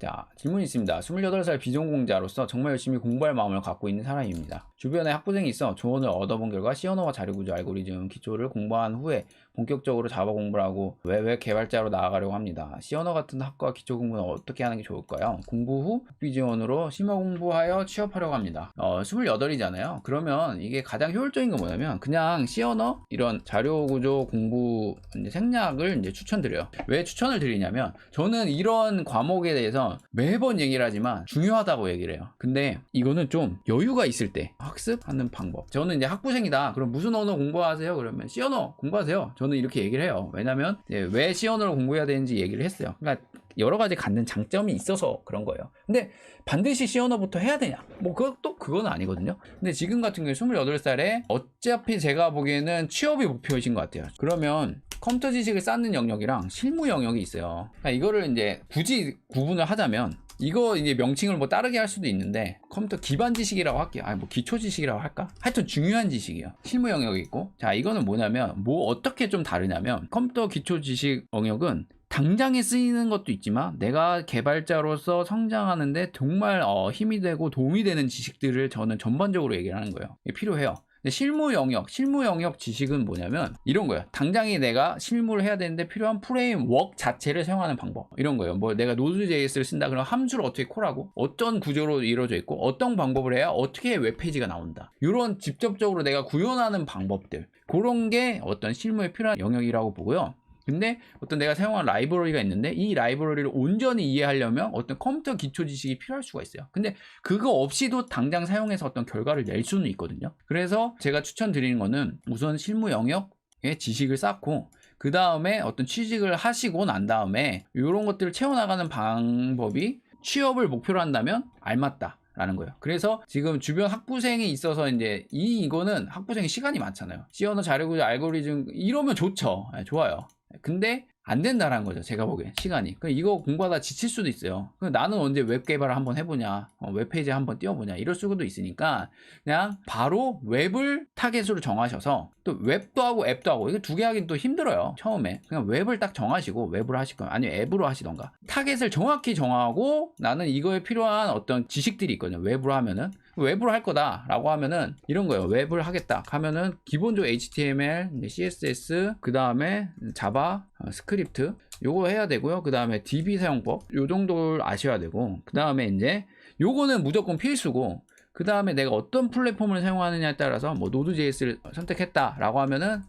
자, 질문이 있습니다. 28살 비전공자로서 정말 열심히 공부할 마음을 갖고 있는 사람입니다. 주변에 학부생이 있어 조언을 얻어본 결과 C 언어와 자료구조 알고리즘 기초를 공부한 후에 본격적으로 자바 공부를 하고 웹 개발자로 나아가려고 합니다. C 언어 같은 학과 기초 공부는 어떻게 하는 게 좋을까요? 공부 후 국비지원으로 심화 공부하여 취업하려고 합니다. 28이잖아요. 그러면 이게 가장 효율적인 건 뭐냐면 그냥 C 언어 이런 자료구조 공부 생략을 이제 추천드려요. 왜 추천을 드리냐면 저는 이런 과목에 대해서 매번 얘기를 하지만 중요하다고 얘기를 해요. 근데 이거는 좀 여유가 있을 때 학습하는 방법. 저는 이제 학부생이다. 그럼 무슨 언어 공부하세요? 그러면 C 언어 공부하세요. 저는 이렇게 얘기를 해요. 왜냐면 왜 C 언어를 공부해야 되는지 얘기를 했어요. 그러니까 여러 가지 갖는 장점이 있어서 그런 거예요. 근데 반드시 C 언어부터 해야 되냐? 뭐 그건 아니거든요. 근데 지금 같은 경우에 28살에 어차피 제가 보기에는 취업이 목표이신 것 같아요. 그러면 컴퓨터 지식을 쌓는 영역이랑 실무 영역이 있어요. 그러니까 이거를 이제 굳이 구분을 하자면 이거 이제 명칭을 뭐 다르게 할 수도 있는데 컴퓨터 기반 지식이라고 할게요. 뭐 기초 지식이라고 할까? 하여튼 중요한 지식이에요. 실무 영역이 있고. 자, 이거는 뭐냐면 뭐 어떻게 좀 다르냐면 컴퓨터 기초 지식 영역은 당장에 쓰이는 것도 있지만 내가 개발자로서 성장하는데 정말 힘이 되고 도움이 되는 지식들을 저는 전반적으로 얘기를 하는 거예요. 이게 필요해요. 근데 실무 영역 지식은 뭐냐면 이런 거예요. 당장에 내가 실무를 해야 되는데 필요한 프레임워크 자체를 사용하는 방법 이런 거예요. 뭐 내가 노드.js를 쓴다 그러면 함수를 어떻게 콜하고 어떤 구조로 이루어져 있고 어떤 방법을 해야 어떻게 웹페이지가 나온다. 이런 직접적으로 내가 구현하는 방법들 그런 게 어떤 실무에 필요한 영역이라고 보고요. 근데 어떤 내가 사용한 라이브러리가 있는데 이 라이브러리를 온전히 이해하려면 어떤 컴퓨터 기초 지식이 필요할 수가 있어요. 근데 그거 없이도 당장 사용해서 어떤 결과를 낼 수는 있거든요. 그래서 제가 추천드리는 거는 우선 실무 영역의 지식을 쌓고 그 다음에 어떤 취직을 하시고 난 다음에 이런 것들을 채워나가는 방법이 취업을 목표로 한다면 알맞다. 라는 거예요. 그래서 지금 주변 학부생이 있어서 이제 이거는 학부생이 시간이 많잖아요. C 언어 자료구조 알고리즘 이러면 좋죠. 좋아요. 근데 안 된다라는 거죠. 제가 보기엔 시간이. 이거 공부하다 지칠 수도 있어요. 나는 언제 웹 개발을 한번 해보냐, 웹페이지 한번 띄워보냐 이럴 수도 있으니까 그냥 바로 웹을 타겟으로 정하셔서 또 웹도 하고 앱도 하고 이거 두 개 하긴 또 힘들어요. 처음에 그냥 웹을 딱 정하시고 웹으로 하실 거면 아니면 앱으로 하시던가 타겟을 정확히 정하고 나는 이거에 필요한 어떤 지식들이 있거든요. 웹으로 하면은 웹으로 할 거다 라고 하면은 이런 거예요. 웹을 하겠다 하면은 기본적으로 HTML, CSS 그 다음에 자바, 스크립트 요거 해야 되고요. 그 다음에 DB 사용법 요 정도를 아셔야 되고 그 다음에 이제 요거는 무조건 필수고 그 다음에 내가 어떤 플랫폼을 사용하느냐에 따라서 뭐 노드.js를 선택했다 라고 하면은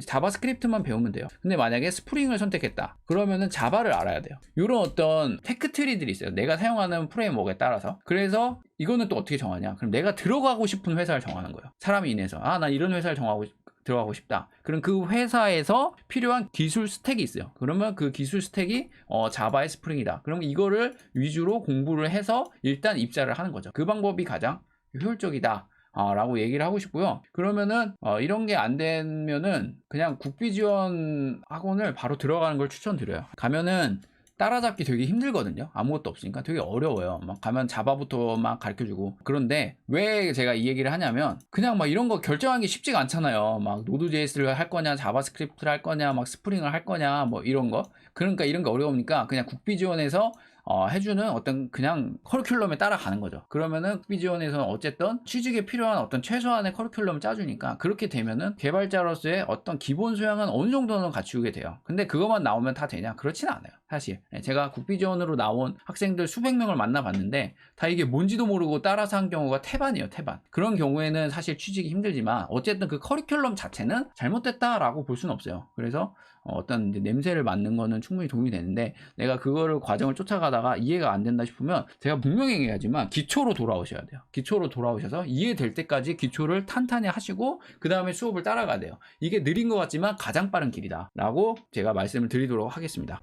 자바스크립트만 배우면 돼요. 근데 만약에 스프링을 선택했다 그러면은 자바를 알아야 돼요. 이런 어떤 테크 트리들이 있어요. 내가 사용하는 프레임워크에 따라서. 그래서 이거는 또 어떻게 정하냐, 그럼 내가 들어가고 싶은 회사를 정하는 거예요. 사람이 인해서 나 이런 회사를 들어가고 싶다. 그럼 그 회사에서 필요한 기술 스택이 있어요. 그러면 그 기술 스택이 자바의 스프링이다. 그럼 이거를 위주로 공부를 해서 일단 입사를 하는 거죠. 그 방법이 가장 효율적이다 라고 얘기를 하고 싶고요. 그러면은 이런 게 안 되면은 그냥 국비지원 학원을 바로 들어가는 걸 추천드려요. 가면은 따라잡기 되게 힘들거든요. 아무것도 없으니까 되게 어려워요. 막 가면 자바부터 막 가르쳐주고. 그런데 왜 제가 이 얘기를 하냐면 그냥 막 이런 거 결정하기 쉽지가 않잖아요. 막 노드.js를 할 거냐, 자바스크립트를 할 거냐, 막 스프링을 할 거냐, 뭐 이런 거. 그러니까 이런 거 어려우니까 그냥 국비지원에서 해주는 어떤 그냥 커리큘럼에 따라가는 거죠. 그러면은 국비지원에서는 어쨌든 취직에 필요한 어떤 최소한의 커리큘럼을 짜주니까 그렇게 되면은 개발자로서의 어떤 기본 소양은 어느 정도는 갖추게 돼요. 근데 그것만 나오면 다 되냐? 그렇진 않아요. 사실 제가 국비지원으로 나온 학생들 수백 명을 만나봤는데 다 이게 뭔지도 모르고 따라서 한 경우가 태반이에요. 태반. 그런 경우에는 사실 취직이 힘들지만 어쨌든 그 커리큘럼 자체는 잘못됐다라고 볼 수는 없어요. 그래서 어떤 냄새를 맡는 거는 충분히 도움이 되는데 내가 그거를 과정을 쫓아가다가 이해가 안 된다 싶으면 제가 분명히 얘기하지만 기초로 돌아오셔야 돼요. 기초로 돌아오셔서 이해될 때까지 기초를 탄탄히 하시고 그 다음에 수업을 따라가야 돼요. 이게 느린 것 같지만 가장 빠른 길이다 라고 제가 말씀을 드리도록 하겠습니다.